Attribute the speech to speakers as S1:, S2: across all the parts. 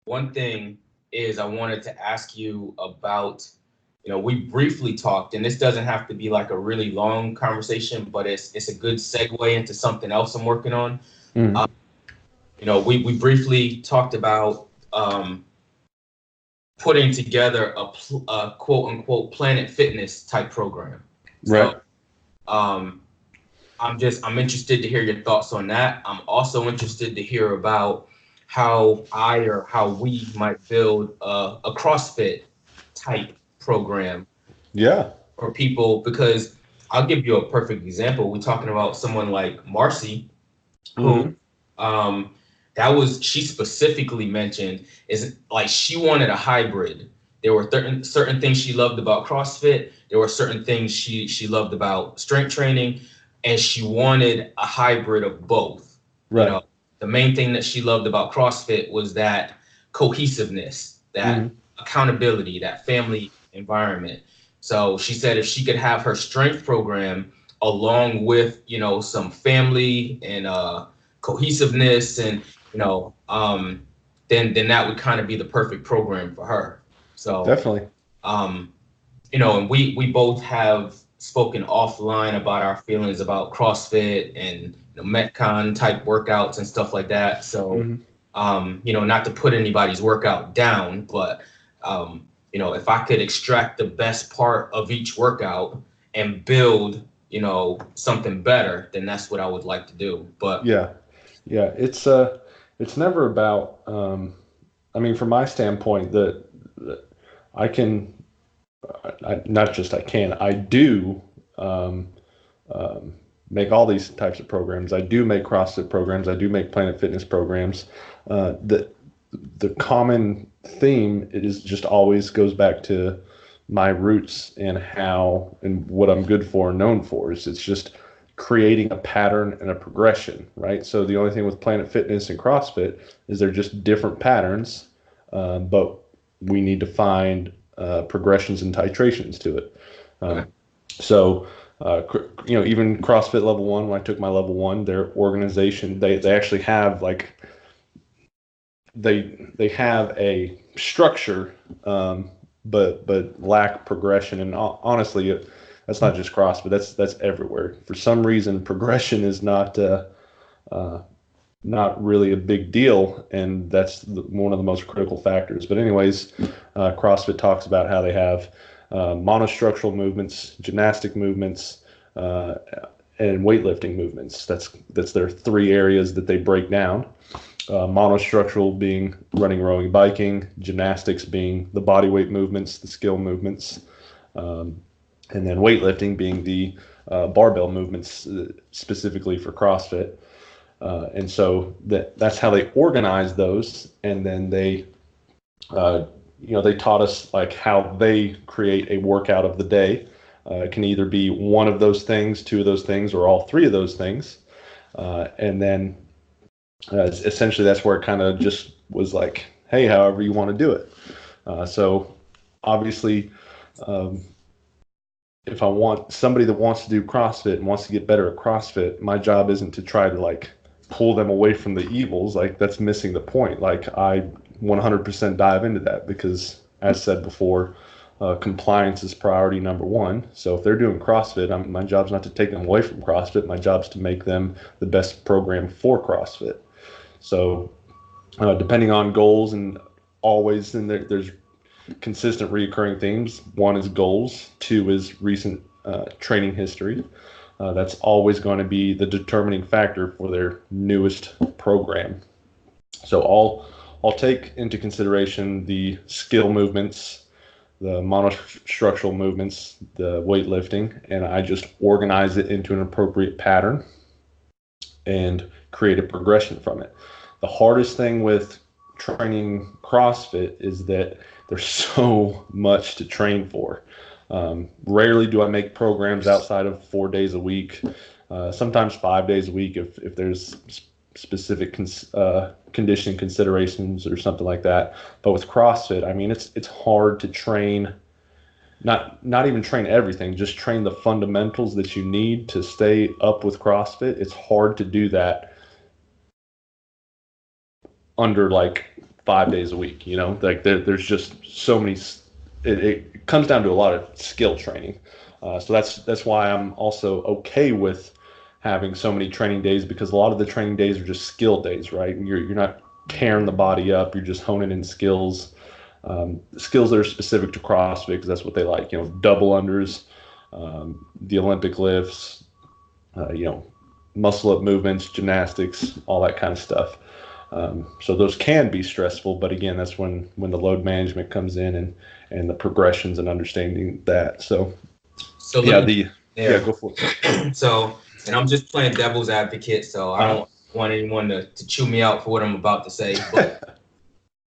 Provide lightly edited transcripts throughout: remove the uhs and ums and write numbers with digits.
S1: one thing is I wanted to ask you about, we briefly talked, and this doesn't have to be like a really long conversation, but it's a good segue into something else I'm working on.
S2: Mm.
S1: Uh, we briefly talked about putting together a quote unquote Planet Fitness type program.
S2: Right.
S1: So um, I'm interested to hear your thoughts on that. I'm also interested to hear about how we might build a CrossFit type program
S2: Yeah.
S1: for people, because I'll give you a perfect example. We're talking about someone like Marcy, who
S2: Hmm.
S1: um that was she specifically mentioned is like she wanted a hybrid. There were certain things she loved about CrossFit. There were certain things she loved about strength training, and she wanted a hybrid of both. You
S2: Right.
S1: know, the main thing that she loved about CrossFit was that cohesiveness, that
S2: Hmm.
S1: accountability, that family environment. So she said if she could have her strength program along with, some family and cohesiveness, and you know um then that would kind of be the perfect program for her. So
S2: Definitely.
S1: um and we both have spoken offline about our feelings about CrossFit and Metcon type workouts and stuff like that. So
S2: Hmm.
S1: not to put anybody's workout down, but if I could extract the best part of each workout and build, something better, then that's what I would like to do. But
S2: Yeah. Yeah. It's never about. I mean, from my standpoint, that I can, not just I can, I do um, um, make all these types of programs. I do make CrossFit programs. I do make Planet Fitness programs. The common theme is just always goes back to my roots and how and what I'm good for and known for. Is it's just creating a pattern and a progression, right? So the only thing with Planet Fitness and CrossFit is they're just different patterns, but we need to find progressions and titrations to it.
S1: okay.
S2: Um, so, even CrossFit level one, when I took my level one, their organization, they actually have like they have a structure, but lack progression. And honestly, that's not just CrossFit. That's everywhere. For some reason, progression is uh, not really a big deal, and that's one of the most critical factors. But anyways, CrossFit talks about how they have monostructural movements, gymnastic movements, uh, and weightlifting movements. That's their three areas that they break down. Monostructural being running, rowing, biking; gymnastics being the body weight movements, the skill movements, um, and then weightlifting being the barbell movements, specifically for CrossFit. And so that's how they organize those, and then uh, they taught us like how they create a workout of the day. It can either be one of those things, two of those things, or all three of those things. And then essentially that's where it kind of just was like, hey, however you want to do it. So obviously, um, if I want somebody that wants to do CrossFit and wants to get better at CrossFit, my job isn't to try to like pull them away from the evils. Like that's missing the point. Like I 100% dive into that because, as said before, compliance is priority number one. So if they're doing CrossFit, my job's not to take them away from CrossFit. My job's to make them the best program for CrossFit. So depending on goals and always, and there's consistent reoccurring themes. One is goals. Two is recent training history. That's always going to be the determining factor for their newest program. So I'll take into consideration the skill movements, the monostructural movements, the weightlifting, and I just organize it into an appropriate pattern and create a progression from it. The hardest thing with training CrossFit is that there's so much to train for. Rarely do I make programs outside of 4 days a week, sometimes 5 days a week if there's specific conditioning considerations or something like that. But with CrossFit, I mean, it's hard to train, not even train everything, just train the fundamentals that you need to stay up with CrossFit. It's hard to do that under like 5 days a week. You know, like there's just so many. It comes down to a lot of skill training. So that's why I'm also okay with having so many training days, because a lot of the training days are just skill days, right? And you're not tearing the body up. You're just honing in skills, skills that are specific to CrossFit, because that's what they like. You know, double unders, the Olympic lifts, you know, muscle up movements, gymnastics, all that kind of stuff. So those can be stressful, but again, that's when the load management comes in, and the progressions and understanding that. So
S1: So let
S2: yeah,
S1: me
S2: yeah,
S1: there.
S2: go for it.
S1: So, and I'm just playing devil's advocate, so I
S2: Uh-huh.
S1: don't want anyone to chew me out for what I'm about to say. But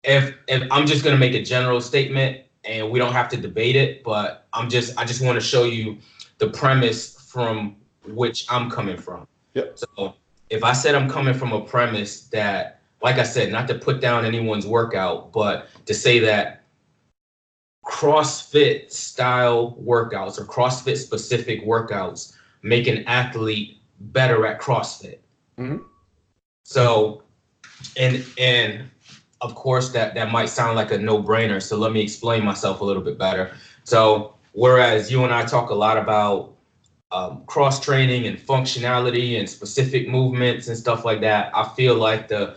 S1: if I'm just gonna make a general statement, and we don't have to debate it, but I just want to show you the premise from which I'm coming from.
S2: Yep.
S1: So if I said I'm coming from a premise that, like I said, not to put down anyone's workout, but to say that CrossFit style workouts or CrossFit specific workouts make an athlete better at CrossFit.
S2: Mm-hmm.
S1: So, and of course that might sound like a no-brainer. So let me explain myself a little bit better. So whereas you and I talk a lot about cross training and functionality and specific movements and stuff like that, I feel like the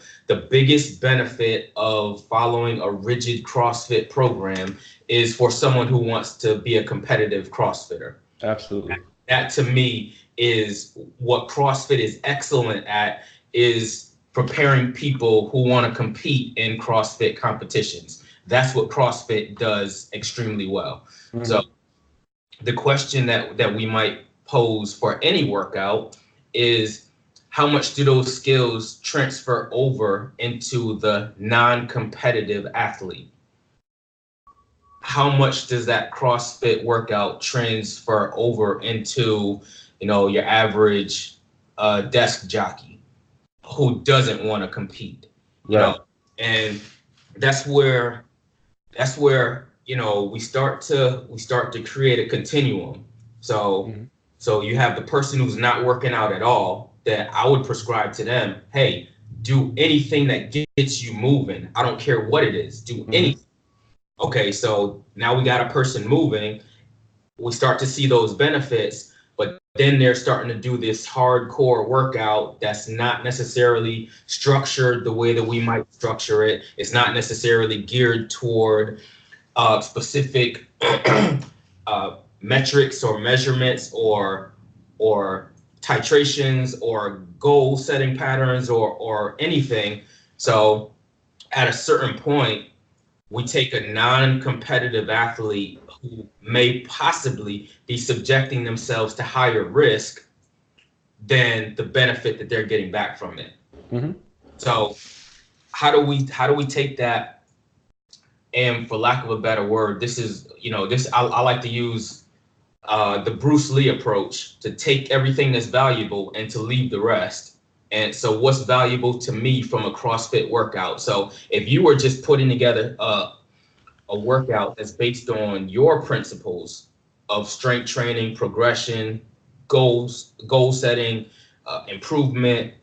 S1: biggest benefit of following a rigid CrossFit program is for someone who wants to be a competitive CrossFitter.
S2: Absolutely.
S1: That to me is what CrossFit is excellent at, is preparing people who want to compete in CrossFit competitions. That's what CrossFit does extremely well. So
S2: Mm-hmm.
S1: the question that we might pose for any workout is, how much do those skills transfer over into the non-competitive athlete? How much does that CrossFit workout transfer over into, your average desk jockey who doesn't want to compete? You know,
S2: Right.
S1: and that's where we start to create a continuum. So
S2: Mm-hmm.
S1: so you have the person who's not working out at all, that I would prescribe to them, hey, do anything that gets you moving. I don't care what it is. Do
S2: Mm-hmm.
S1: anything. Okay, so now we got a person moving. We start to see those benefits, but then they're starting to do this hardcore workout that's not necessarily structured the way that we might structure it. It's not necessarily geared toward specific metrics or measurements or titrations or goal setting patterns or anything. So at a certain point, we take a non-competitive athlete who may possibly be subjecting themselves to higher risk than the benefit that they're getting back from it.
S2: Mm-hmm.
S1: So how do we take that, and for lack of a better word, this is, this I like to use the Bruce Lee approach, to take everything that's valuable and to leave the rest. And so what's valuable to me from a CrossFit workout? So if you were just putting together a workout that's based on your principles of strength training, progression, goal setting, improvement,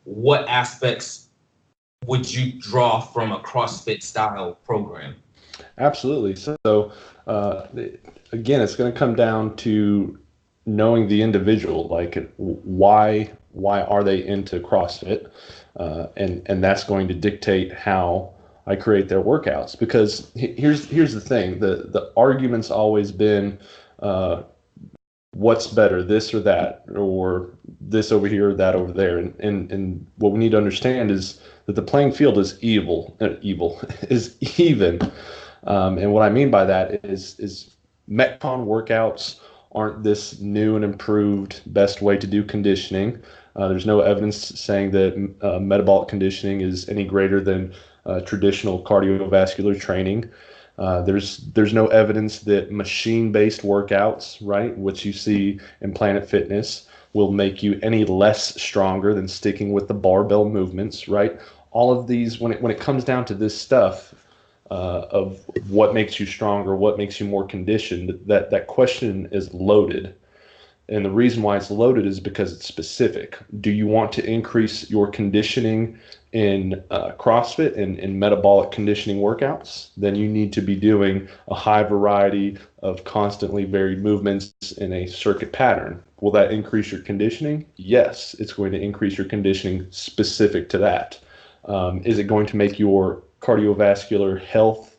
S1: what aspects would you draw from a CrossFit style program?
S2: Absolutely. So, uh, again, it's going to come down to knowing the individual, like why are they into CrossFit, and that's going to dictate how I create their workouts. Because here's the thing: the argument's always been, uh, what's better, this or that, or this over here or that over there, and what we need to understand is that the playing field is evil is even. And what I mean by that is Metcon workouts aren't this new and improved best way to do conditioning. There's no evidence saying that metabolic conditioning is any greater than traditional cardiovascular training. There's no evidence that machine-based workouts, right, which you see in Planet Fitness, will make you any less stronger than sticking with the barbell movements, right? All of these, when it comes down to this stuff, of what makes you stronger, what makes you more conditioned, that question is loaded. And the reason why it's loaded is because it's specific. Do you want to increase your conditioning in CrossFit and in metabolic conditioning workouts? Then you need to be doing a high variety of constantly varied movements in a circuit pattern. Will that increase your conditioning? Yes, it's going to increase your conditioning specific to that. Is it going to make your cardiovascular health,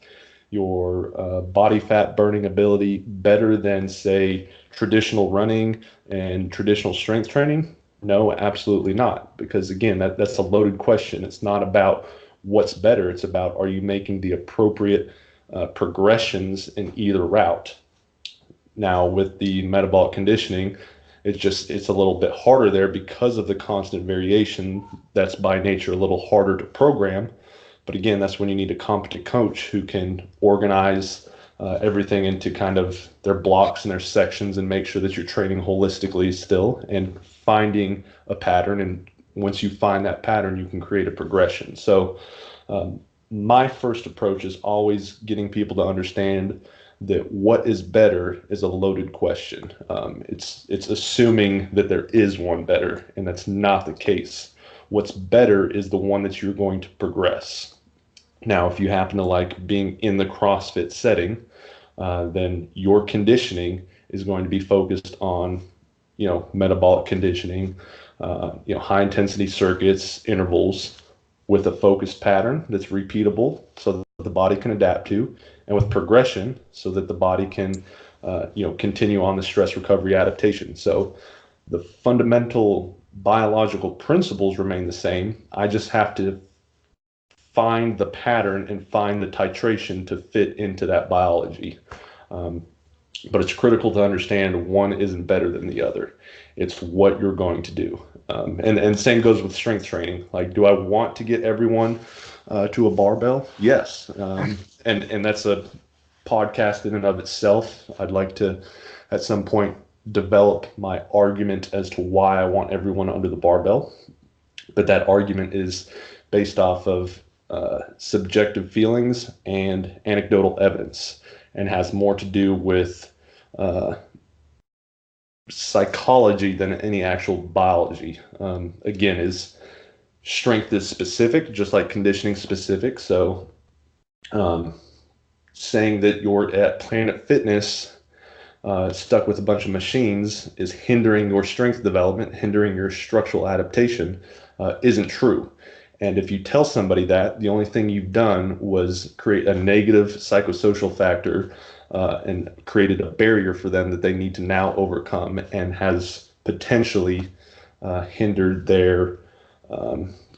S2: your body fat burning ability better than, say, traditional running and traditional strength training? No, absolutely not. Because again, that's a loaded question. It's not about what's better. It's about, are you making the appropriate progressions in either route? Now, with the metabolic conditioning, it's a little bit harder there because of the constant variation. That's by nature a little harder to program. But again, that's when you need a competent coach who can organize everything into kind of their blocks and their sections and make sure that you're training holistically still and finding a pattern. And once you find that pattern, you can create a progression. So my first approach is always getting people to understand that what is better is a loaded question. It's assuming that there is one better, and that's not the case. What's better is the one that you're going to progress. Now, if you happen to like being in the CrossFit setting, then your conditioning is going to be focused on, metabolic conditioning, high intensity circuits, intervals with a focused pattern that's repeatable so that the body can adapt to, and with progression so that the body can, continue on the stress recovery adaptation. So the fundamental biological principles remain the same. I just have to find the pattern and find the titration to fit into that biology. But it's critical to understand one isn't better than the other. It's what you're going to do. And same goes with strength training. Like, do I want to get everyone to a barbell? Yes. And that's a podcast in and of itself. I'd like to, at some point, develop my argument as to why I want everyone under the barbell. But that argument is based off of subjective feelings and anecdotal evidence, and has more to do with psychology than any actual biology. Again, strength is specific, just like conditioning specific. So saying that you're at Planet Fitness stuck with a bunch of machines is hindering your strength development, hindering your structural adaptation, isn't true. And if you tell somebody that, the only thing you've done was create a negative psychosocial factor and created a barrier for them that they need to now overcome, and has potentially hindered their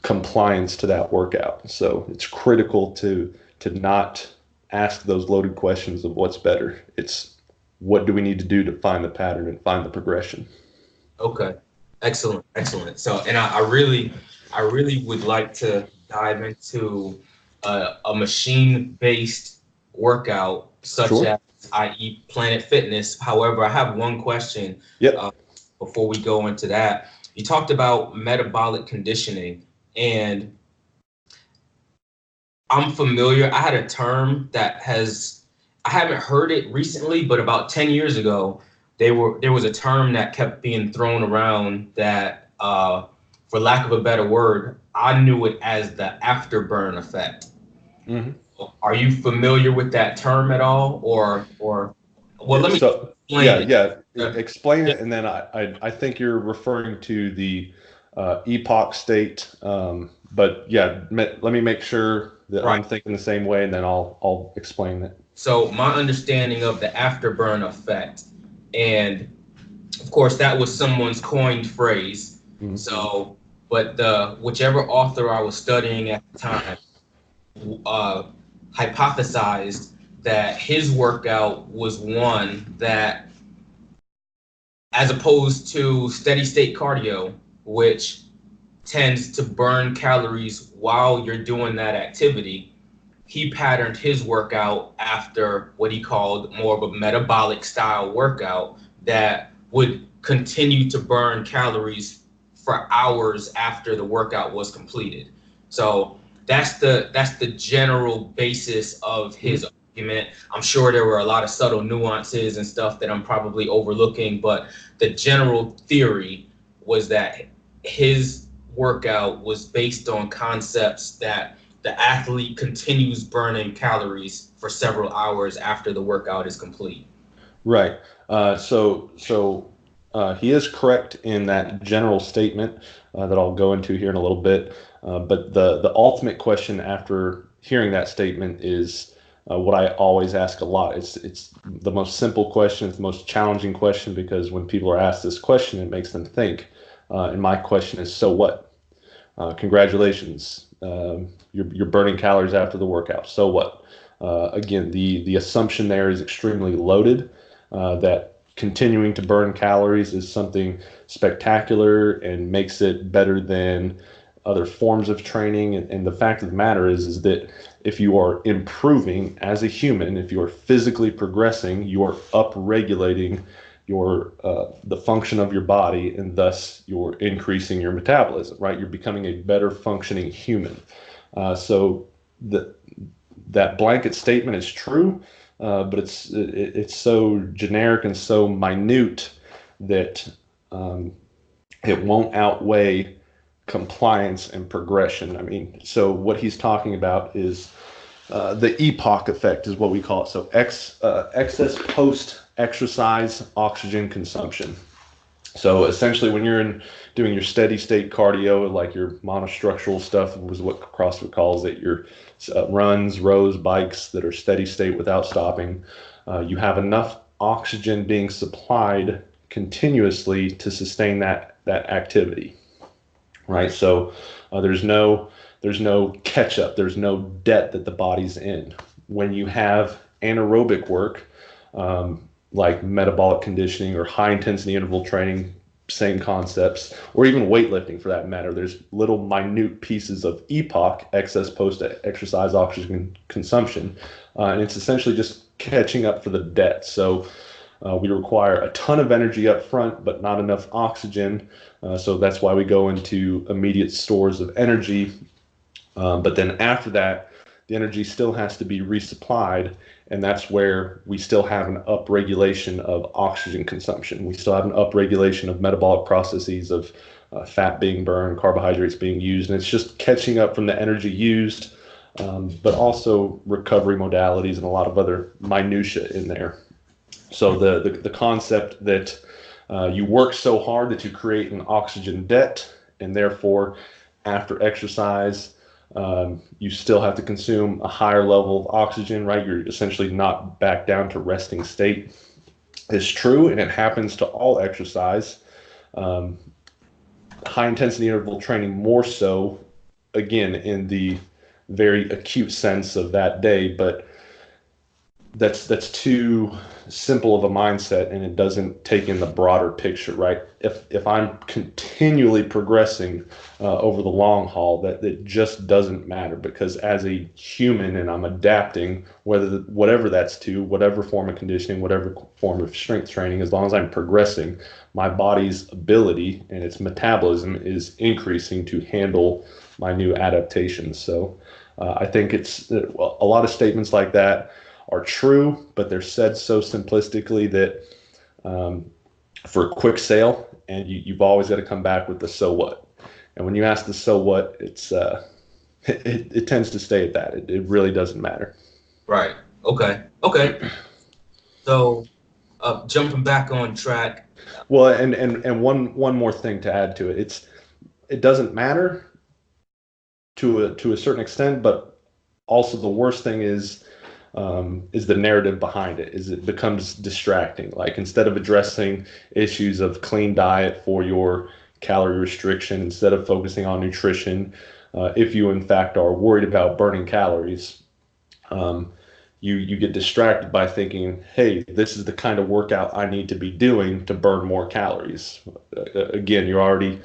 S2: compliance to that workout. So it's critical to not ask those loaded questions of what's better. It's what do we need to do to find the pattern and find the progression.
S1: Okay, excellent, excellent. So, and I really would like to dive into a machine-based workout such
S2: Sure.
S1: as, i.e., Planet Fitness. However, I have one question.
S2: Yep.
S1: Before we go into that. You talked about metabolic conditioning, and I'm familiar. I had a term I haven't heard it recently, but about 10 years ago, there was a term that kept being thrown around that, for lack of a better word, I knew it as the afterburn effect.
S2: Mm-hmm.
S1: Are you familiar with that term at all, or well, let me explain it.
S2: Explain it, and then I think you're referring to the epoch state. But yeah, let me make sure that
S1: Right.
S2: I'm thinking the same way, and then I'll explain it.
S1: So my understanding of the afterburn effect, and of course that was someone's coined phrase.
S2: Mm-hmm.
S1: So, but whichever author I was studying at the time hypothesized that his workout was one that, as opposed to steady state cardio, which tends to burn calories while you're doing that activity, he patterned his workout after what he called more of a metabolic style workout that would continue to burn calories for hours after the workout was completed. So that's the general basis of his argument. I'm sure there were a lot of subtle nuances and stuff that I'm probably overlooking, but the general theory was that his workout was based on concepts that the athlete continues burning calories for several hours after the workout is complete.
S2: Right. He is correct in that general statement that I'll go into here in a little bit. But the ultimate question after hearing that statement is what I always ask a lot. It's the most simple question. It's the most challenging question because when people are asked this question, it makes them think. And my question is, so what? Congratulations. You're burning calories after the workout. So what? Again, the assumption there is extremely loaded. That continuing to burn calories is something spectacular and makes it better than other forms of training. And the fact of the matter is that if you are improving as a human, if you are physically progressing, you are upregulating your the function of your body, and thus you're increasing your metabolism. Right, you're becoming a better functioning human. So the that blanket statement is true, but it's so generic and so minute that it won't outweigh compliance and progression. I mean, so what he's talking about is the EPOC effect, is what we call it. So excess post-exercise oxygen consumption. So essentially, when you're doing your steady state cardio, like your monostructural stuff was what CrossFit calls it, your runs, rows, bikes that are steady state without stopping, you have enough oxygen being supplied continuously to sustain that activity, right? So there's no catch up, there's no debt that the body's in. When you have anaerobic work, like metabolic conditioning or high intensity interval training, same concepts, or even weightlifting for that matter, there's little minute pieces of EPOC, excess post exercise oxygen consumption, and it's essentially just catching up for the debt. So we require a ton of energy up front, but not enough oxygen. So that's why we go into immediate stores of energy. But then after that, the energy still has to be resupplied, and that's where we still have an upregulation of oxygen consumption. We still have an upregulation of metabolic processes of fat being burned, carbohydrates being used, and it's just catching up from the energy used, but also recovery modalities and a lot of other minutia in there. So the concept that you work so hard that you create an oxygen debt, and therefore after exercise, you still have to consume a higher level of oxygen, right? You're essentially not back down to resting state, is true, and it happens to all exercise. High intensity interval training more so, again, in the very acute sense of that day, but that's too simple of a mindset, and it doesn't take in the broader picture, right? If I'm continually progressing over the long haul, that it just doesn't matter, because as a human, and I'm adapting, whatever that's to, whatever form of conditioning, whatever form of strength training, as long as I'm progressing, my body's ability and its metabolism is increasing to handle my new adaptations. So I think it's a lot of statements like that are true, but they're said so simplistically that for a quick sale, and you've always got to come back with the so what. And when you ask the so what, it tends to stay at that. It really doesn't matter.
S1: Right. Okay. So, jumping back on track.
S2: Well, and one more thing to add to it, it doesn't matter to a certain extent, but also the worst thing is the narrative behind it. Is it becomes distracting. Like, instead of addressing issues of clean diet for your calorie restriction, instead of focusing on nutrition, if you in fact are worried about burning calories, you get distracted by thinking, hey, this is the kind of workout I need to be doing to burn more calories. Again, you're already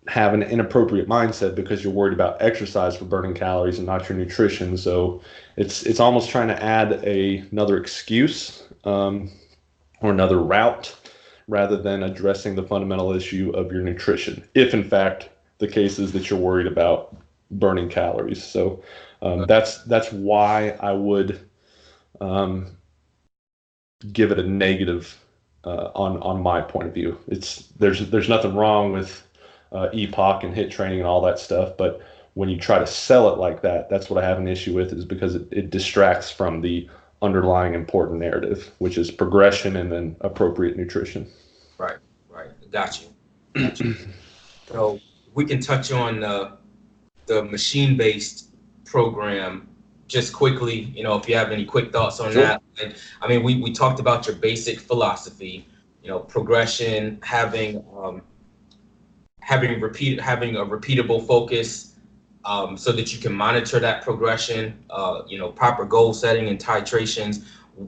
S2: have an inappropriate mindset because you're worried about exercise for burning calories and not your nutrition. So it's almost trying to add another excuse or another route rather than addressing the fundamental issue of your nutrition, if in fact the case is that you're worried about burning calories. So that's why I would um, give it a negative on my point of view. There's nothing wrong with EPOC and hit training and all that stuff, but when you try to sell it like that, that's what I have an issue with, is because it distracts from the underlying important narrative, which is progression and then appropriate nutrition.
S1: Right, right. Got you. Got you. So we can touch on the machine-based program just quickly. If you have any quick thoughts on
S2: Sure.
S1: that. And, I mean, we talked about your basic philosophy. Progression, having a repeatable focus, so that you can monitor that progression. Proper goal setting and titrations.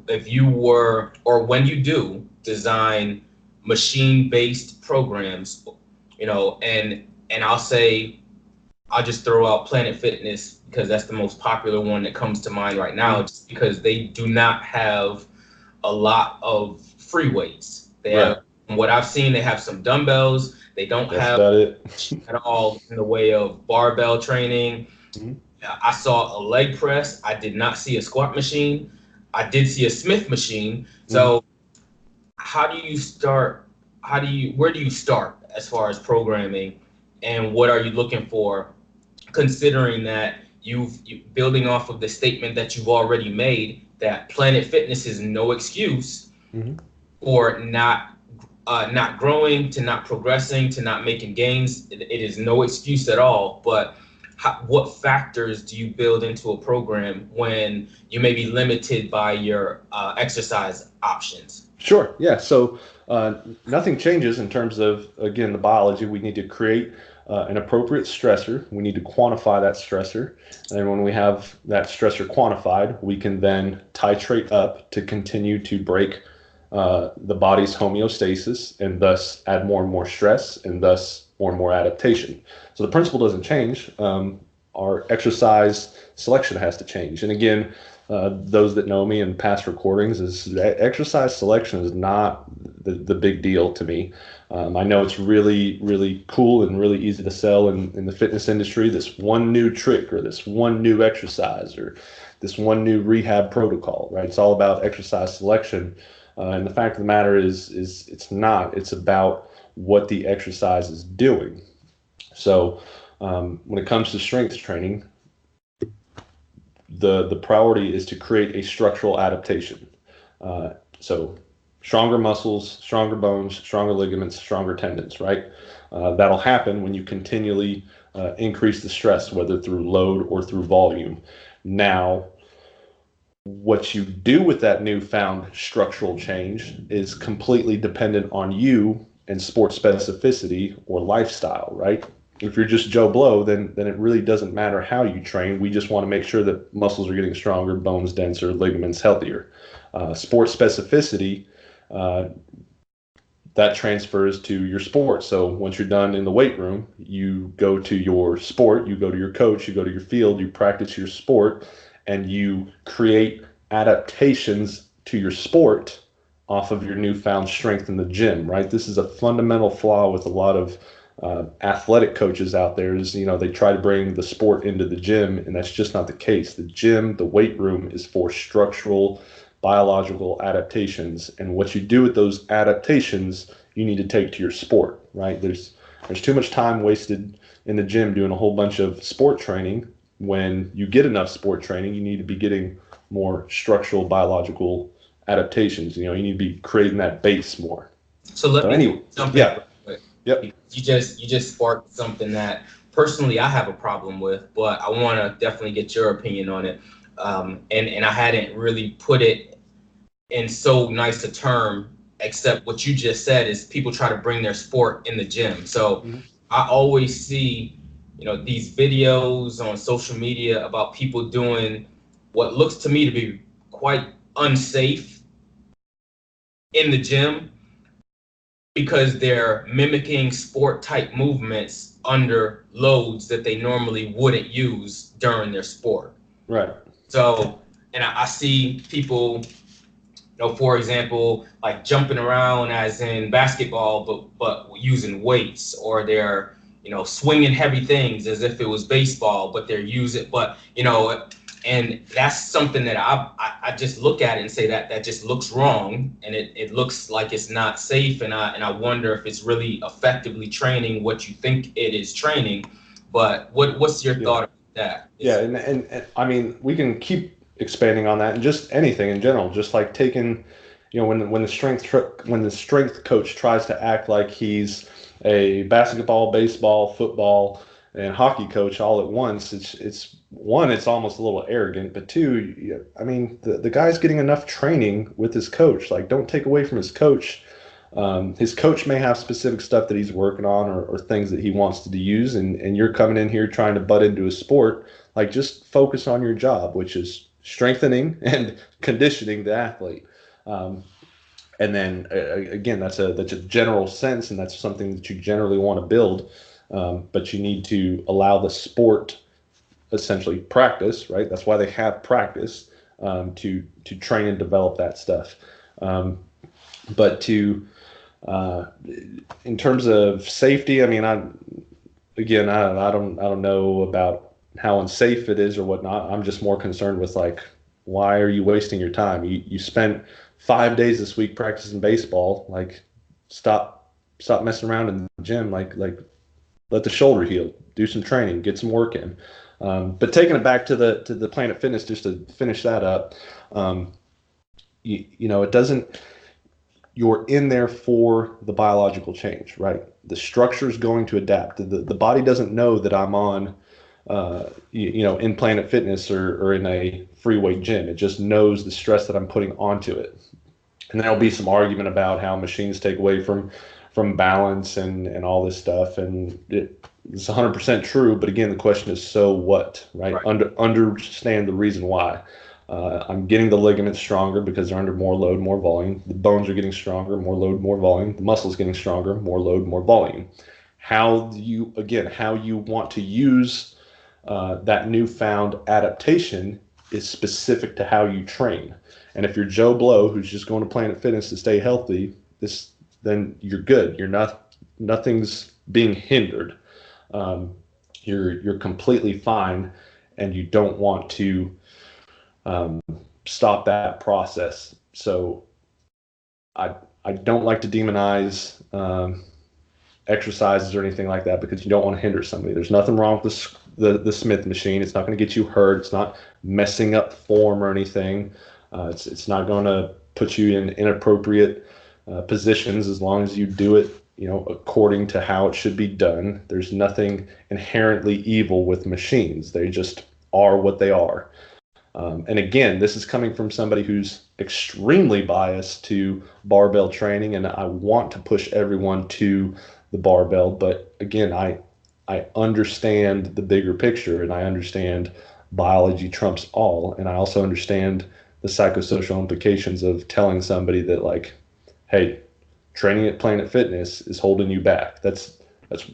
S1: If you were, or when you do design machine-based programs, and I'll just throw out Planet Fitness because that's the most popular one that comes to mind right now, just because they do not have a lot of free weights. They
S2: Right.
S1: have, from what I've seen, they have some dumbbells. They don't
S2: That's
S1: have
S2: about it.
S1: at all in the way of barbell training.
S2: Mhm.
S1: I saw a leg press. I did not see a squat machine. I did see a Smith machine.
S2: Mhm.
S1: So how do you start? Where do you start as far as programming, and what are you looking for, considering that building off of the statement that you've already made, that Planet Fitness is no excuse
S2: Mhm.
S1: for not growing, to not progressing, to not making gains. It is no excuse at all. But what factors do you build into a program when you may be limited by your exercise options?
S2: Sure. Yeah. So nothing changes in terms of, again, the biology. We need to create an appropriate stressor. We need to quantify that stressor. And when we have that stressor quantified, we can then titrate up to continue to break the body's homeostasis and thus add more and more stress and thus more and more adaptation. So the principle doesn't change. Our exercise selection has to change. And again, those that know me in past recordings, is that exercise selection is not the big deal to me. I know it's really, really cool and really easy to sell in the fitness industry, this one new trick or this one new exercise or this one new rehab protocol, right? It's all about exercise selection. And the fact of the matter is it's not. It's about what the exercise is doing. So when it comes to strength training, the priority is to create a structural adaptation. So stronger muscles, stronger bones, stronger ligaments, stronger tendons, right? That'll happen when you continually increase the stress, whether through load or through volume. Now, what you do with that newfound structural change is completely dependent on you and sport specificity or lifestyle, right? If you're just Joe Blow, then it really doesn't matter how you train. We just want to make sure that muscles are getting stronger, bones denser, ligaments healthier. Sport specificity, that transfers to your sport. So once you're done in the weight room, you go to your sport, you go to your coach, you go to your field, you practice your sport, and you create adaptations to your sport off of your newfound strength in the gym, right? This is a fundamental flaw with a lot of athletic coaches out there, is, they try to bring the sport into the gym, and that's just not the case. The gym, the weight room, is for structural biological adaptations, and what you do with those adaptations you need to take to your sport, right? There's too much time wasted in the gym doing a whole bunch of sport training. When you get enough sport training, you need to be getting more structural biological adaptations. You need to be creating that base more.
S1: So let
S2: So
S1: me
S2: anyway,
S1: jump in
S2: yeah.
S1: real quick.
S2: Yep.
S1: You just sparked something that personally I have a problem with, but I want to definitely get your opinion on it. And I hadn't really put it in so nice a term, except what you just said is people try to bring their sport in the gym. So
S2: Mhm.
S1: I always see, these videos on social media about people doing what looks to me to be quite unsafe in the gym, because they're mimicking sport type movements under loads that they normally wouldn't use during their sport.
S2: Right.
S1: So, and I see people, for example, like jumping around as in basketball, but using weights, or they're, swinging heavy things as if it was baseball, but they're using, but, And that's something that I just look at it and say that just looks wrong, and it looks like it's not safe, and I wonder if it's really effectively training what you think it is training. But what's your
S2: Yeah.
S1: thought about that?
S2: Yeah,
S1: Is
S2: and I mean, we can keep expanding on that, and just anything in general, just like taking, when the strength coach tries to act like he's a basketball, baseball, football, and hockey coach all at once, it's one, it's almost a little arrogant, but two, I mean, the guy's getting enough training with his coach. Like, don't take away from his coach. His coach may have specific stuff that he's working on, or things that he wants to use, and you're coming in here trying to butt into a sport. Like, just focus on your job, which is strengthening and conditioning the athlete. Um, and then again, that's a general sense, and that's something that you generally want to build. But you need to allow the sport essentially practice, right? That's why they have practice, to train and develop that stuff. But to in terms of safety, I mean, I don't know about how unsafe it is or whatnot. I'm just more concerned with, like, why are you wasting your time? You spent 5 days this week practicing baseball. Like, stop messing around in the gym. Like let the shoulder heal. Do some training. Get some work in. But taking it back to the Planet Fitness, just to finish that up, um, it doesn't. You're in there for the biological change, right? The structure is going to adapt. The body doesn't know that I'm on, in Planet Fitness, or in a free weight gym. It just knows the stress that I'm putting onto it. And there'll be some argument about how machines take away from balance and all this stuff. And it's 100% true. But again, the question is, so what, right?
S1: right,
S2: Understand the reason why. I'm getting the ligaments stronger because they're under more load, more volume. The bones are getting stronger, more load, more volume. The muscle's getting stronger, more load, more volume. How you want to use that newfound adaptation is specific to how you train. And if you're Joe Blow, who's just going to Planet Fitness to stay healthy, then you're good. Nothing's being hindered. Um, you're completely fine, and you don't want to um, stop that process. So I I don't like to demonize exercises or anything like that, because you don't want to hinder somebody. There's nothing wrong with the Smith machine. It's not going to get you hurt. It's not messing up form or anything. It's not going to put you in inappropriate positions, as long as you do it, according to how it should be done. There's nothing inherently evil with machines. They just are what they are. And again, this is coming from somebody who's extremely biased to barbell training, and I want to push everyone to the barbell. But again, I understand the bigger picture, and I understand biology trumps all, and I also understand the psychosocial implications of telling somebody that, like, hey, training at Planet Fitness is holding you back. That's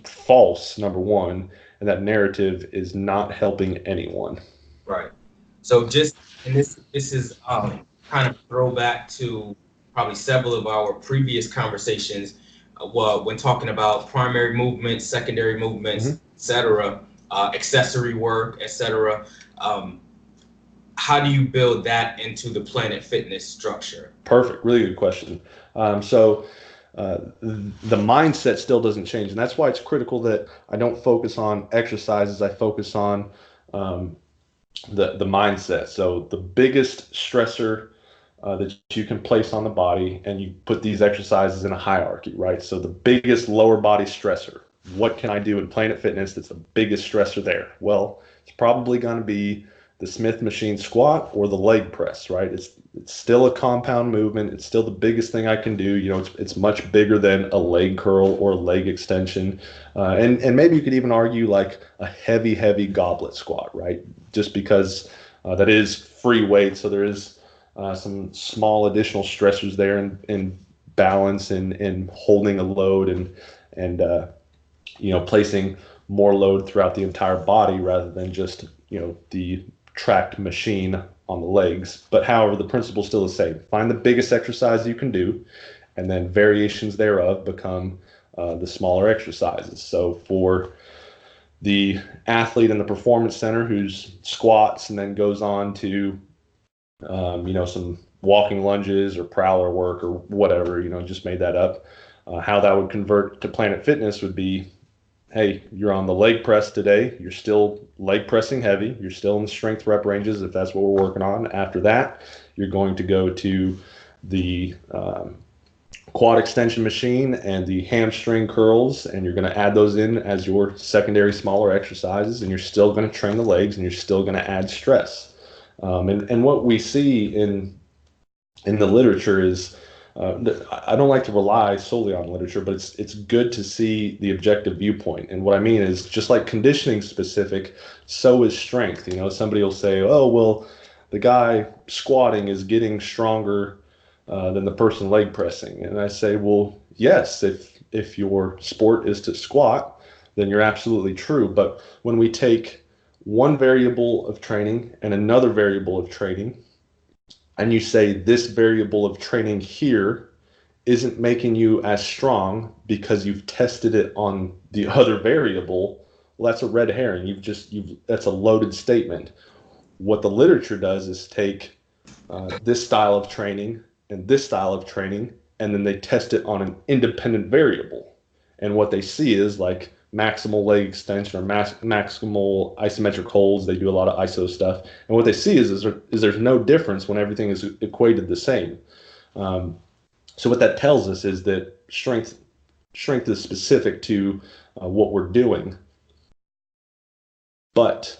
S2: false, number one, and that narrative is not helping anyone.
S1: right. So just and this is kind of throwback to probably several of our previous conversations, well, when talking about primary movements, secondary movements,
S2: Mm-hmm.
S1: etc., accessory work, etc. Um, how do you build that into the Planet Fitness structure?
S2: Perfect. Really good question. So the mindset still doesn't change, and that's why it's critical that I don't focus on exercises. I focus on um, the mindset. So the biggest stressor that you can place on the body, and you put these exercises in a hierarchy, right? So the biggest lower body stressor. What can I do in Planet Fitness that's the biggest stressor there? Well, it's probably going to be the Smith machine squat or the leg press, right? It's still a compound movement. It's still the biggest thing I can do. It's much bigger than a leg curl or a leg extension, and maybe you could even argue like a heavy goblet squat, right? Just because that is free weight, so there is some small additional stressors there in balance and holding a load and placing more load throughout the entire body rather than just the tracked machine on the legs. But however, the principle is still the same. Find the biggest exercise you can do, and then variations thereof become the smaller exercises. So for the athlete in the performance center who's squats and then goes on to, some walking lunges or prowler work or whatever, just made that up. How that would convert to Planet Fitness would be, hey, you're on the leg press today. You're still leg pressing heavy. You're still in the strength rep ranges if that's what we're working on. After that, you're going to go to the quad extension machine and the hamstring curls, and you're going to add those in as your secondary smaller exercises, and you're still going to train the legs, and you're still going to add stress. And what we see in the literature is, I don't like to rely solely on literature, but it's good to see the objective viewpoint. And what I mean is, just like conditioning specific, so is strength. Somebody will say, oh, well, the guy squatting is getting stronger than the person leg pressing. And I say, well, yes, if your sport is to squat, then you're absolutely true. But when we take one variable of training and another variable of training, and you say this variable of training here isn't making you as strong because you've tested it on the other variable, well, that's a red herring. That's a loaded statement. What the literature does is take this style of training and this style of training, and then they test it on an independent variable. And what they see is like maximal leg extension or maximal isometric holds. They do a lot of ISO stuff. And what they see is there's no difference when everything is equated the same. So what that tells us is that strength is specific to what we're doing. But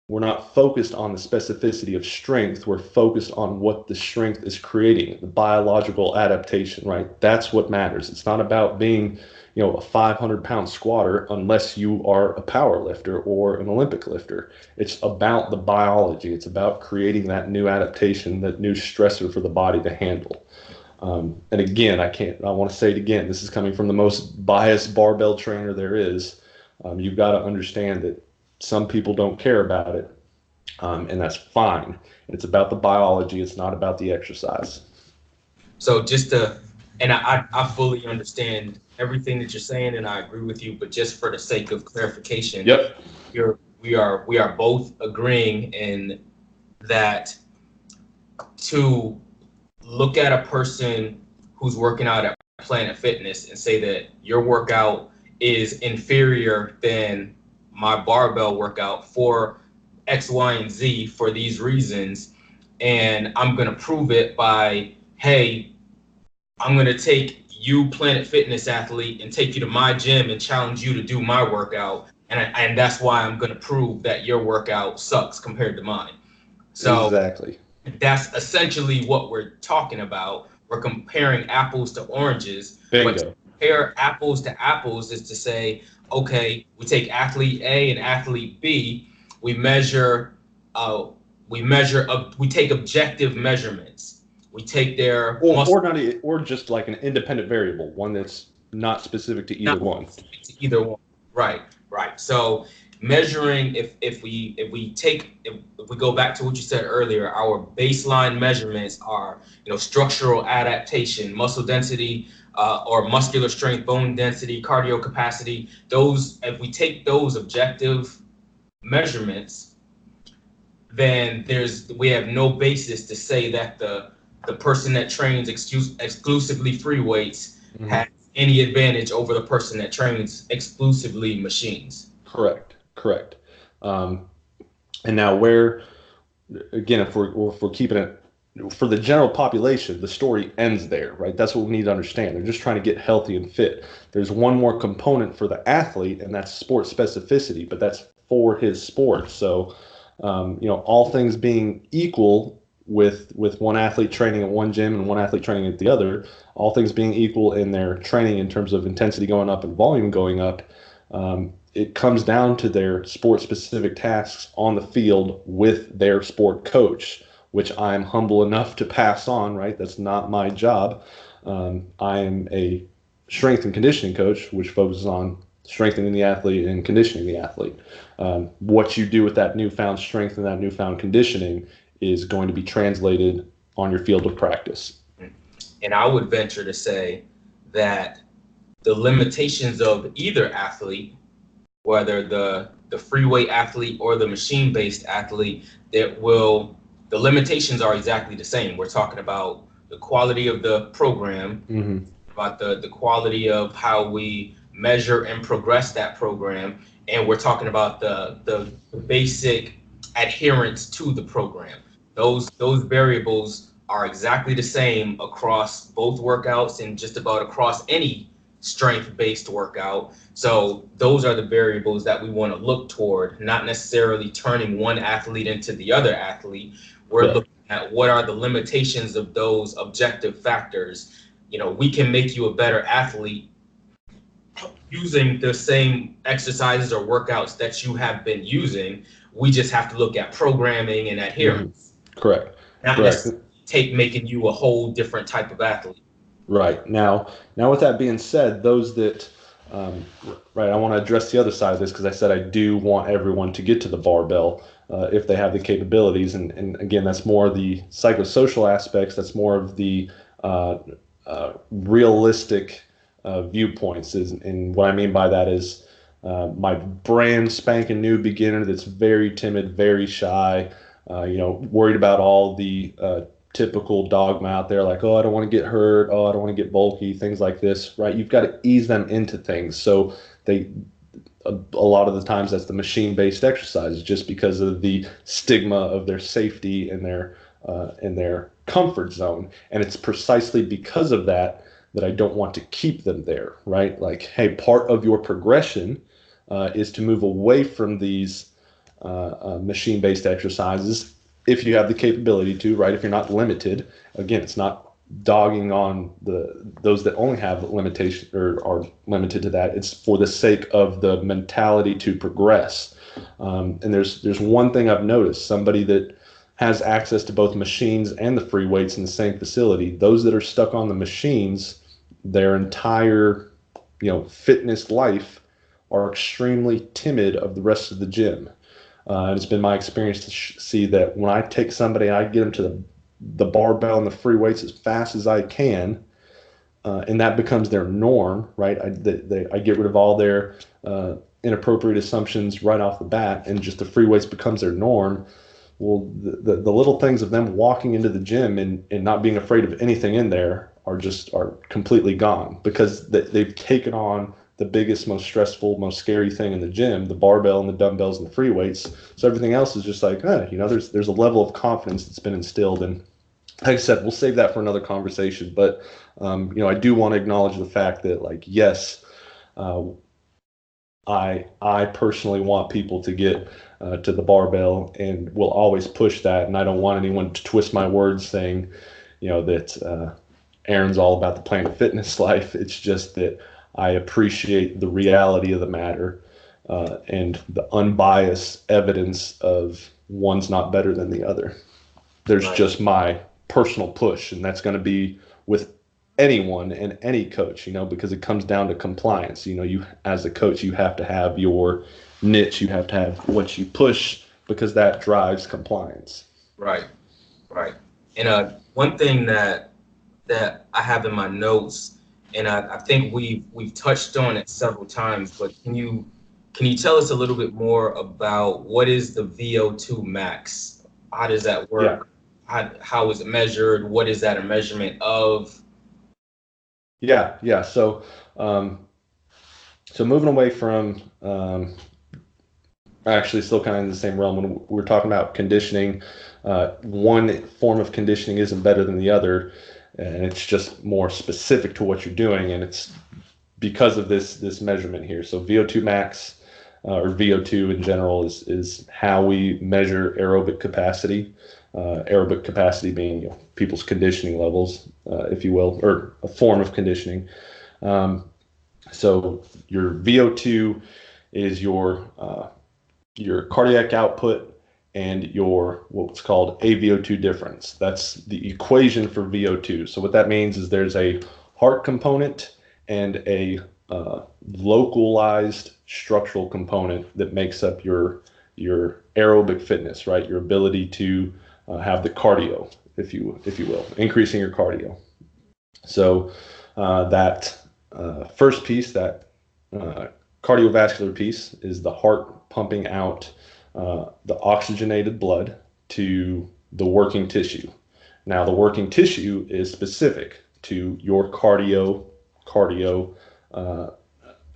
S2: we're not focused on the specificity of strength. We're focused on what the strength is creating, the biological adaptation, right? That's what matters. It's not about being, a 500-pound squatter unless you are a power lifter or an Olympic lifter. It's about the biology. It's about creating that new adaptation, that new stressor for the body to handle. And again, I want to say it again, this is coming from the most biased barbell trainer there is. You've got to understand that some people don't care about it, and that's fine. It's about the biology. It's not about the exercise.
S1: So and I fully understand everything that you're saying, and I agree with you. But just for the sake of clarification,
S2: Yep.
S1: we are both agreeing in that to look at a person who's working out at Planet Fitness and say that your workout is inferior than my barbell workout for X, Y, and Z for these reasons, and I'm going to prove it by, hey, I'm going to take you, Planet Fitness athlete, and take you to my gym and challenge you to do my workout, and that's why I'm going to prove that your workout sucks compared to mine. So
S2: exactly,
S1: that's essentially what we're talking about. We're comparing apples to oranges.
S2: bingo.
S1: But to compare apples to apples is to say, okay, we take athlete A and athlete B. We take objective measurements. We take their
S2: or just like an independent variable, one that's not specific to either one.
S1: To either one, right. So measuring, if we go back to what you said earlier, our baseline measurements are structural adaptation, muscle density, or muscular strength, bone density, cardio capacity. Those, if we take those objective measurements, then we have no basis to say that the person that trains exclusively free weights has any advantage over the person that trains exclusively machines.
S2: Correct. And now again, if we're keeping it for the general population, the story ends there, right? That's what we need to understand. They're just trying to get healthy and fit. There's one more component for the athlete, and that's sport specificity, but that's for his sport. So, all things being equal, with one athlete training at one gym and one athlete training at the other, all things being equal in their training in terms of intensity going up and volume going up, it comes down to their sport-specific tasks on the field with their sport coach, which I'm humble enough to pass on, right? That's not my job. I am a strength and conditioning coach, which focuses on strengthening the athlete and conditioning the athlete. What you do with that newfound strength and that newfound conditioning is going to be translated on your field of practice.
S1: And I would venture to say that the limitations of either athlete whether the free weight athlete or the machine based athlete, that will the limitations are exactly the same. We're talking about the quality of the program,
S2: Mm-hmm.
S1: about the quality of how we measure and progress that program, and we're talking about the basic adherence to the program. Those variables are exactly the same across both workouts and just about across any strength based workout. So those are the variables that we want to look toward, not necessarily turning one athlete into the other athlete. We're
S2: Correct.
S1: looking at what are the limitations of those objective factors. We can make you a better athlete using the same exercises or workouts that you have been using. We just have to look at programming and
S2: Mm-hmm.
S1: adherence,
S2: Correct.
S1: not
S2: Correct.
S1: necessarily take making you a whole different type of athlete.
S2: Right. Now with that being said, those that, um, right, I want to address the other side of this because I said I do want everyone to get to the barbell if they have the capabilities. And again, that's more the psychosocial aspects. That's more of the uh, realistic viewpoints. And what I mean by that is my brand spanking new beginner that's very timid, very shy, worried about all the typical dogma out there, like, oh, I don't want to get hurt, oh, I don't want to get bulky, things like this, right? You've got to ease them into things. So they, a lot of the times, that's the machine-based exercises, just because of the stigma of their safety and their comfort zone. And it's precisely because of that that I don't want to keep them there, right? Like, hey, part of your progression is to move away from these machine-based exercises if you have the capability to, right? If you're not limited, again, it's not dogging on those that only have limitation or are limited to that. It's for the sake of the mentality to progress. And there's one thing I've noticed: somebody that has access to both machines and the free weights in the same facility, those that are stuck on the machines, their entire fitness life are extremely timid of the rest of the gym. And it's been my experience to see that when I take somebody, I get them to the barbell and the free weights as fast as I can, and that becomes their norm, right? I get rid of all their inappropriate assumptions right off the bat, and just the free weights becomes their norm. Well, the little things of them walking into the gym and not being afraid of anything in there are completely gone because they've taken on the biggest, most stressful, most scary thing in the gym, the barbell and the dumbbells and the free weights. So everything else is just like, there's a level of confidence that's been instilled. And like I said, we'll save that for another conversation. But I do want to acknowledge the fact that, like, yes, uh, I personally want people to get to the barbell, and will always push that. And I don't want anyone to twist my words saying, that Aaron's all about the Planet Fitness life. It's just that I appreciate the reality of the matter and the unbiased evidence of one's not better than the other. There's
S1: Right.
S2: just my personal push, and that's going to be with anyone and any coach, because it comes down to compliance. You, as a coach, you have to have your niche, you have to have what you push, because that drives compliance.
S1: Right. Right. And one thing that I have in my notes, and I think we've touched on it several times, but can you tell us a little bit more about what is the VO2 max? How does that
S2: Yeah.
S1: work? How is it measured? What is that a measurement of?
S2: Yeah. So moving away from actually still kind of in the same realm when we're talking about conditioning, one form of conditioning isn't better than the other, and it's just more specific to what you're doing, and it's because of this measurement here. So VO2 max, or VO2 in general, is how we measure aerobic capacity. Aerobic capacity being people's conditioning levels, if you will, or a form of conditioning. So your VO2 is your cardiac output and your what's called AVO2 difference. That's the equation for VO2. So what that means is there's a heart component and a localized structural component that makes up your aerobic fitness, right? Your ability to have the cardio, if you will, increasing your cardio. So that first piece, that cardiovascular piece is the heart pumping out the oxygenated blood to the working tissue. Now, the working tissue is specific to your cardio uh,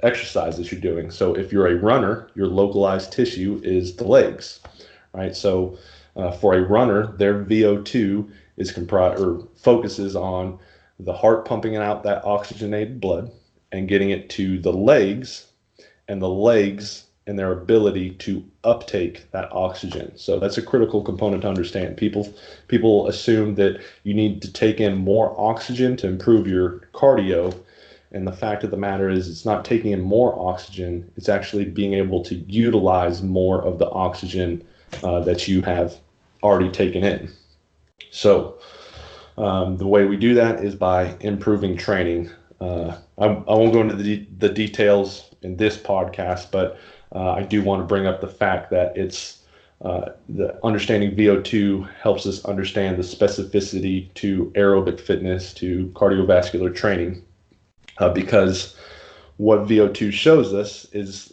S2: exercise that you're doing. So, if you're a runner, your localized tissue is the legs, right? So, for a runner, their VO2 is comprised or focuses on the heart pumping out that oxygenated blood and getting it to the legs, and the legs and their ability to uptake that oxygen. So that's a critical component to understand. People assume that you need to take in more oxygen to improve your cardio, and the fact of the matter is it's not taking in more oxygen, it's actually being able to utilize more of the oxygen that you have already taken in. So the way we do that is by improving training. I won't go into the details in this podcast, but I do want to bring up the fact that it's the understanding VO2 helps us understand the specificity to aerobic fitness, to cardiovascular training, because what VO2 shows us is,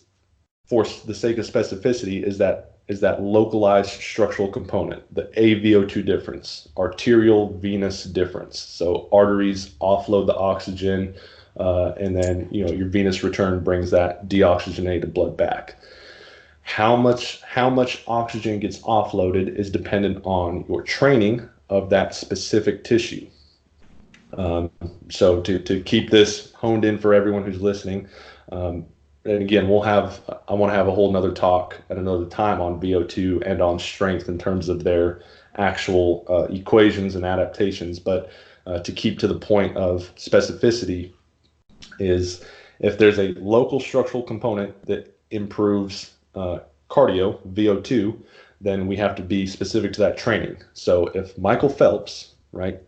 S2: for the sake of specificity, is that localized structural component, the AVO2 difference, arterial venous difference. So arteries offload the oxygen, and then your venous return brings that deoxygenated blood back. How much oxygen gets offloaded is dependent on your training of that specific tissue. So to keep this honed in for everyone who's listening, and again, I want to have a whole nother talk at another time on VO2 and on strength in terms of their actual equations and adaptations. But to keep to the point of specificity is, if there's a local structural component that improves cardio, VO2, then we have to be specific to that training. So if Michael Phelps, right,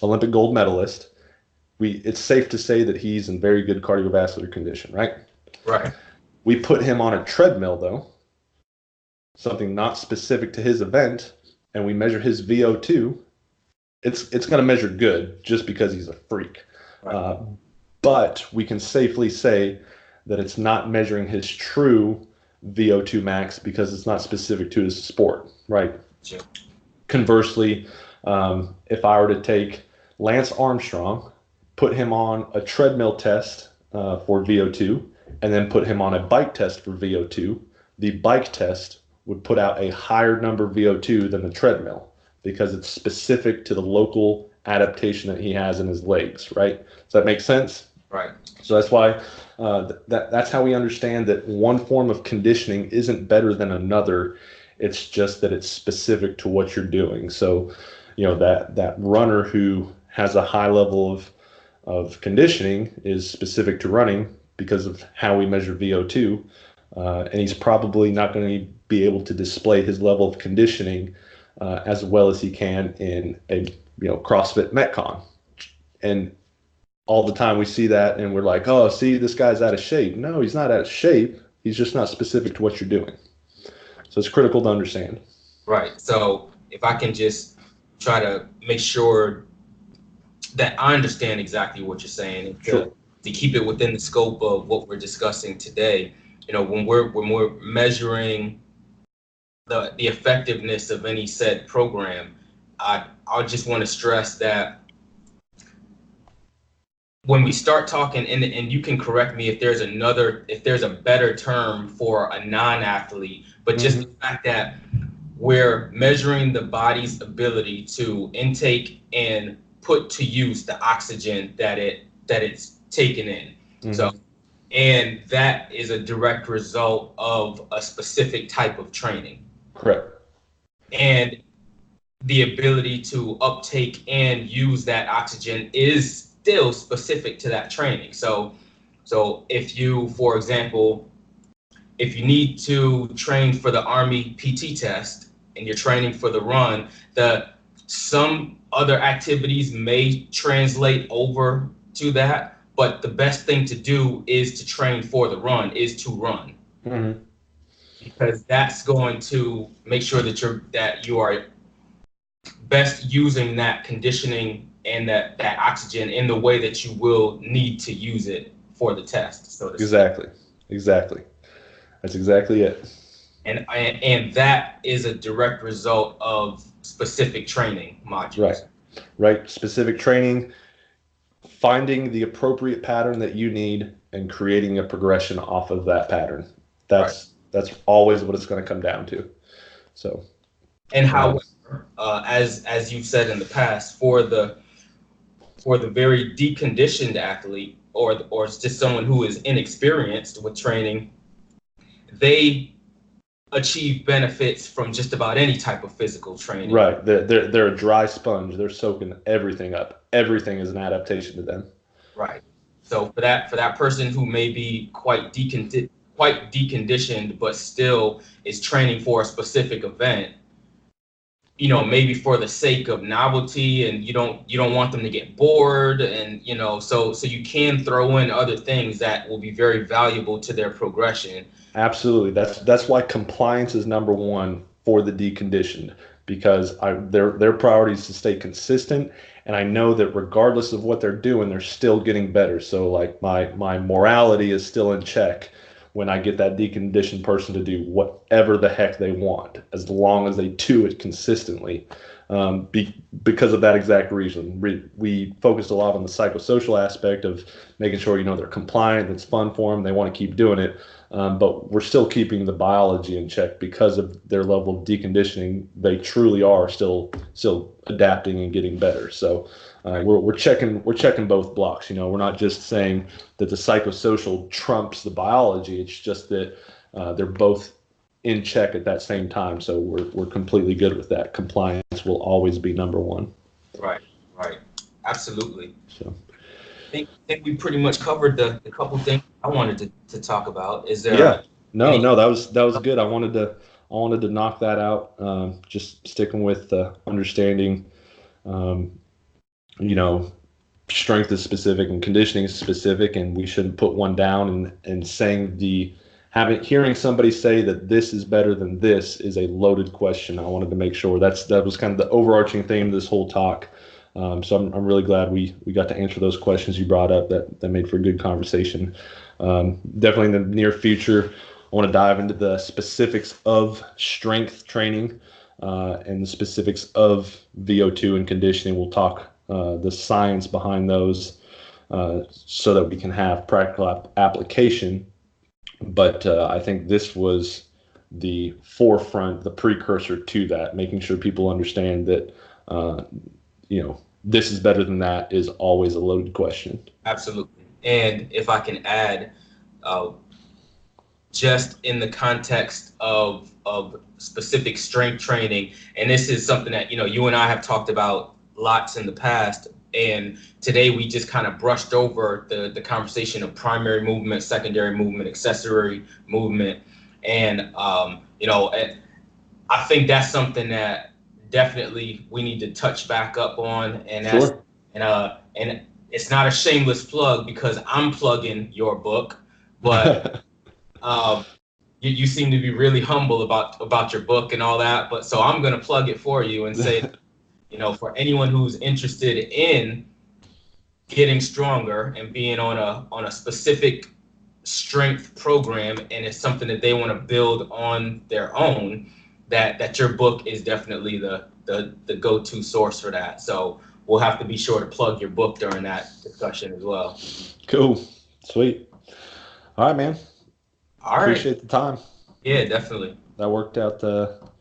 S2: Olympic gold medalist, it's safe to say that he's in very good cardiovascular condition, right?
S1: Right.
S2: We put him on a treadmill, though, something not specific to his event, and we measure his VO2. It's going to measure good just because he's a freak. Right. But we can safely say that it's not measuring his true VO2 max because it's not specific to his sport, right?
S1: Sure.
S2: Conversely, if I were to take Lance Armstrong, put him on a treadmill test for VO2, and then put him on a bike test for VO2, the bike test would put out a higher number VO2 than the treadmill because it's specific to the local adaptation that he has in his legs, right? Does that make sense?
S1: Right.
S2: So that's why that's how we understand that one form of conditioning isn't better than another. It's just that it's specific to what you're doing. So, that runner who has a high level of conditioning is specific to running because of how we measure VO2, and he's probably not going to be able to display his level of conditioning as well as he can in a CrossFit Metcon. And all the time we see that and we're like, oh, see, this guy's out of shape. No, he's not out of shape. He's just not specific to what you're doing. So it's critical to understand.
S1: Right. So if I can just try to make sure that I understand exactly what you're saying, and
S2: Sure.
S1: to keep it within the scope of what we're discussing today, when we're measuring the effectiveness of any said program, I just want to stress that when we start talking, and you can correct me if there's a better term for a non-athlete, but just the fact that we're measuring the body's ability to intake and put to use the oxygen that it's taken in. Mm-hmm. So, and that is a direct result of a specific type of training.
S2: Correct.
S1: And the ability to uptake and use that oxygen is still specific to that training. So if you, for example, if you need to train for the Army PT test and you're training for the run, some other activities may translate over to that, but the best thing to do is to train for the run, is to run. Mm-hmm. Because that's going to make sure that you are best using that conditioning and that oxygen in the way that you will need to use it for the test. So
S2: exactly. Exactly. That's exactly it.
S1: And that is a direct result of specific training
S2: Right.
S1: modules.
S2: Right. Specific training, finding the appropriate pattern that you need and creating a progression off of that pattern.
S1: Right.
S2: That's always what it's going to come down to. So,
S1: And
S2: um,
S1: however, as you've said in the past, for the very deconditioned athlete or just someone who is inexperienced with training, they achieve benefits from just about any type of physical training.
S2: right. They're a dry sponge. They're soaking everything up. Everything is an adaptation to them.
S1: Right. So for that person who may be quite deconditioned but still is training for a specific event, maybe for the sake of novelty, and you don't want them to get bored, and so you can throw in other things that will be very valuable to their progression.
S2: Absolutely. That's why compliance is number one for the deconditioned, because their priority is to stay consistent, and I know that regardless of what they're doing, they're still getting better. So like my morality is still in check when I get that deconditioned person to do whatever the heck they want, as long as they do it consistently. Because of that exact reason, we focused a lot on the psychosocial aspect of making sure they're compliant, it's fun for them, they want to keep doing it. But we're still keeping the biology in check because of their level of deconditioning. They truly are still adapting and getting better. So
S1: Right.
S2: we're checking both blocks. We're not just saying that the psychosocial trumps the biology. It's just that they're both in check at that same time. So we're completely good with that. Compliance will always be number one.
S1: Right. Right. Absolutely.
S2: So
S1: I think we pretty much covered the couple things I wanted to talk about. Is there
S2: yeah, no,
S1: any?
S2: no, that was good. I wanted to knock that out. Just sticking with understanding, um, you know, strength is specific and conditioning is specific, and we shouldn't put one down. And saying hearing somebody say that this is better than this is a loaded question. I wanted to make sure that was kind of the overarching theme of this whole talk. So I'm really glad we got to answer those questions you brought up. That made for a good conversation. Definitely in the near future, I want to dive into the specifics of strength training and the specifics of VO2 and conditioning. We'll talk the science behind those so that we can have practical application. But I think this was the forefront, the precursor to that, making sure people understand that, this is better than that is always a loaded question.
S1: Absolutely. And if I can add, uh, just in the context of specific strength training, and this is something that you and I have talked about lots in the past, and today we just kind of brushed over the conversation of primary movement, secondary movement, accessory movement, and I think that's something that definitely we need to touch back up on, and that's
S2: Sure.
S1: and it's not a shameless plug because I'm plugging your book, but um, you seem to be really humble about your book and all that. But so I'm gonna plug it for you and say, for anyone who's interested in getting stronger and being on a specific strength program, and it's something that they want to build on their own, that your book is definitely the go-to source for that. So we'll have to be sure to plug your book during that discussion as well.
S2: Cool. Sweet. All right, man.
S1: All right.
S2: Appreciate the time.
S1: Yeah, definitely.
S2: That worked out